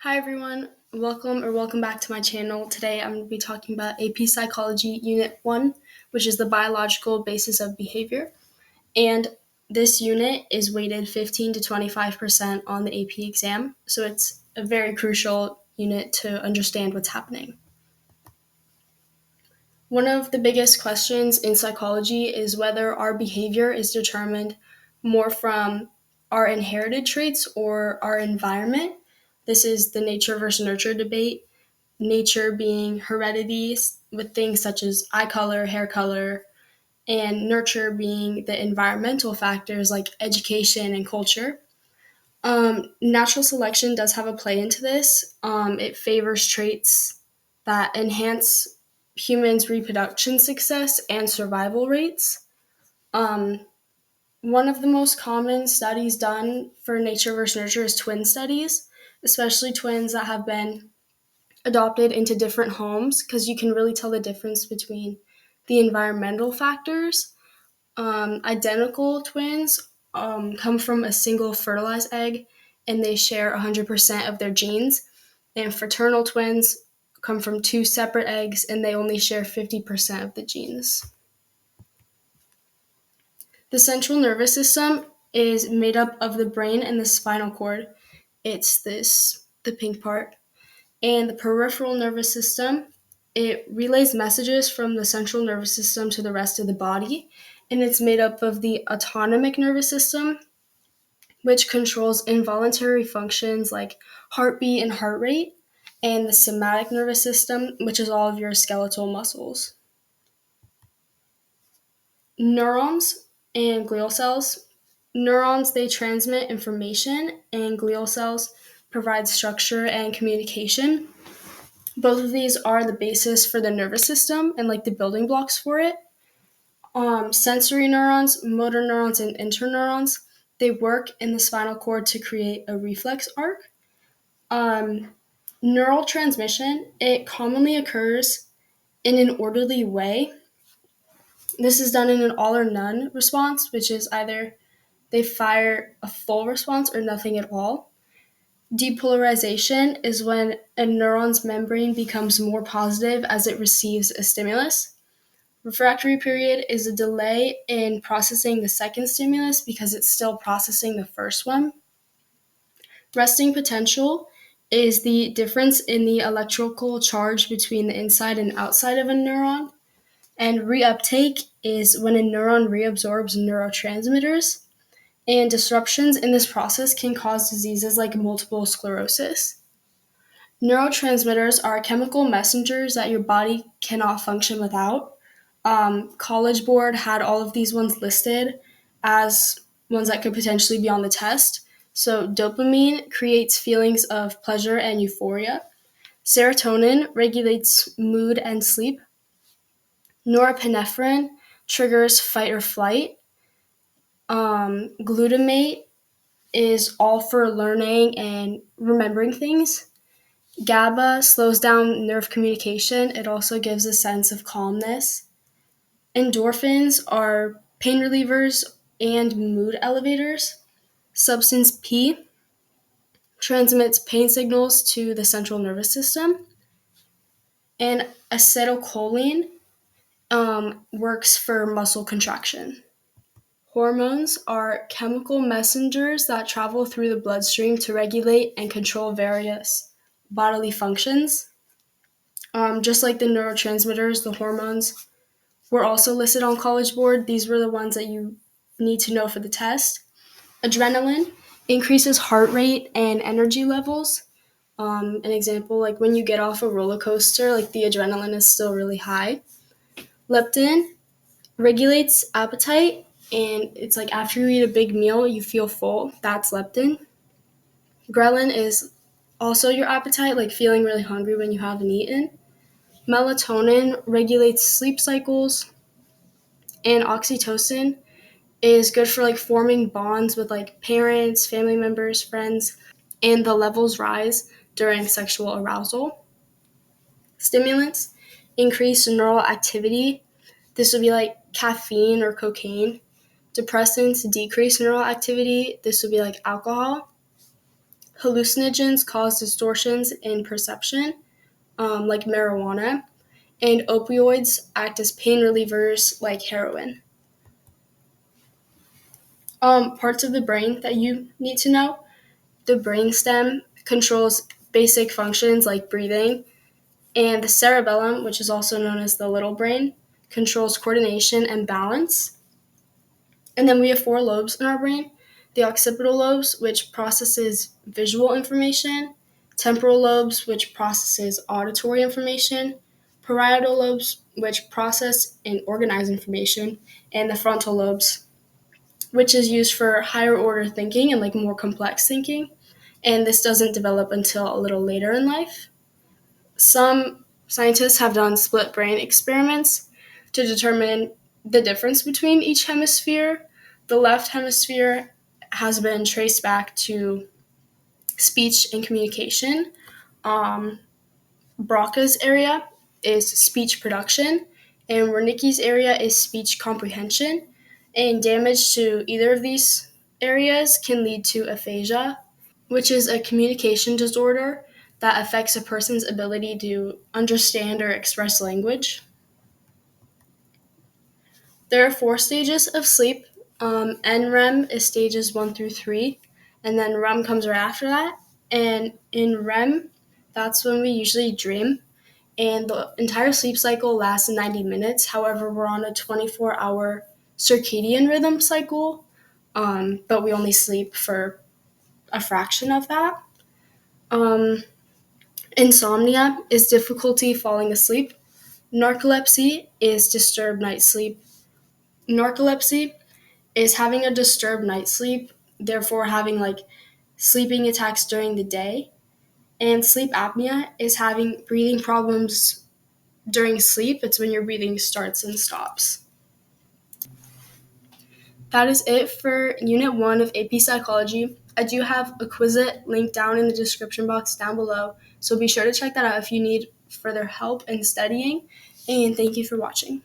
Hi everyone, welcome back to my channel. Today I'm going to be talking about AP Psychology Unit 1, which is the biological basis of behavior. And this unit is weighted 15 to 25% on the AP exam, so it's a very crucial unit to understand what's happening. One of the biggest questions in psychology is whether our behavior is determined more from our inherited traits or our environment. This is the nature versus nurture debate. Nature being heredity with things such as eye color, hair color, and nurture being the environmental factors like education and culture. Natural selection does have a play into this. It favors traits that enhance humans' reproduction success and survival rates. Um, One of the most common studies done for nature versus nurture is twin studies, especially twins that have been adopted into different homes, because you can really tell the difference between the environmental factors. Identical twins come from a single fertilized egg and they share 100% of their genes. And fraternal twins come from two separate eggs and they only share 50% of the genes. The central nervous system is made up of the brain and the spinal cord. The pink part. And the peripheral nervous system, it relays messages from the central nervous system to the rest of the body, and it's made up of the autonomic nervous system, which controls involuntary functions like heartbeat and heart rate, and the somatic nervous system, which is all of your skeletal muscles. Neurons and glial cells. Neurons, they transmit information, and glial cells provide structure and communication. Both of these are the basis for the nervous system and like the building blocks for it. Sensory neurons, motor neurons, and interneurons, they work in the spinal cord to create a reflex arc. Um, Neural transmission, it commonly occurs in an orderly way. This is done in an all or none response, which is either they fire a full response or nothing at all. Depolarization is when a neuron's membrane becomes more positive as it receives a stimulus. Refractory period is a delay in processing the second stimulus because it's still processing the first one. Resting potential is the difference in the electrical charge between the inside and outside of a neuron. And reuptake is when a neuron reabsorbs neurotransmitters. And disruptions in this process can cause diseases like multiple sclerosis. Neurotransmitters are chemical messengers that your body cannot function without. College Board had all of these ones listed as ones that could potentially be on the test. So, dopamine creates feelings of pleasure and euphoria. Serotonin regulates mood and sleep. Norepinephrine triggers fight or flight. Glutamate is all for learning and remembering things. GABA slows down nerve communication. It also gives a sense of calmness. Endorphins are pain relievers and mood elevators. Substance P transmits pain signals to the central nervous system. And acetylcholine works for muscle contraction. Hormones are chemical messengers that travel through the bloodstream to regulate and control various bodily functions. Just like the neurotransmitters, the hormones were also listed on College Board. These were the ones that you need to know for the test. Adrenaline increases heart rate and energy levels. An example, like when you get off a roller coaster, like the adrenaline is still really high. Leptin regulates appetite, and it's like after you eat a big meal, you feel full. That's leptin. Ghrelin is also your appetite, like feeling really hungry when you haven't eaten. Melatonin regulates sleep cycles, and oxytocin is good for like forming bonds with like parents, family members, friends, and the levels rise during sexual arousal. Stimulants increase neural activity. This would be like caffeine or cocaine. Depressants decrease neural activity. This would be like alcohol. Hallucinogens cause distortions in perception, like marijuana, and opioids act as pain relievers like heroin. Parts of the brain that you need to know. The brainstem controls basic functions like breathing, and the cerebellum, which is also known as the little brain, controls coordination and balance. And then we have four lobes in our brain: the occipital lobes, which processes visual information, temporal lobes, which processes auditory information, parietal lobes, which process and organize information, and the frontal lobes, which is used for higher order thinking and like more complex thinking. And this doesn't develop until a little later in life. Some scientists have done split brain experiments to determine the difference between each hemisphere. The left hemisphere has been traced back to speech and communication. Um, Broca's area is speech production, and Wernicke's area is speech comprehension. And damage to either of these areas can lead to aphasia, which is a communication disorder that affects a person's ability to understand or express language. There are four stages of sleep. NREM is stages 1 through 3, and then REM comes right after that. And in REM, that's when we usually dream, and the entire sleep cycle lasts 90 minutes. However, we're on a 24-hour circadian rhythm cycle, but we only sleep for a fraction of that. Um, Insomnia is difficulty falling asleep. Narcolepsy is disturbed night sleep. Narcolepsy is having a disturbed night sleep, therefore having like sleeping attacks during the day. And sleep apnea is having breathing problems during sleep. It's when your breathing starts and stops. That is it for Unit 1 of AP Psychology. I do have a Quizlet linked down in the description box down below, so be sure to check that out if you need further help in studying. And thank you for watching.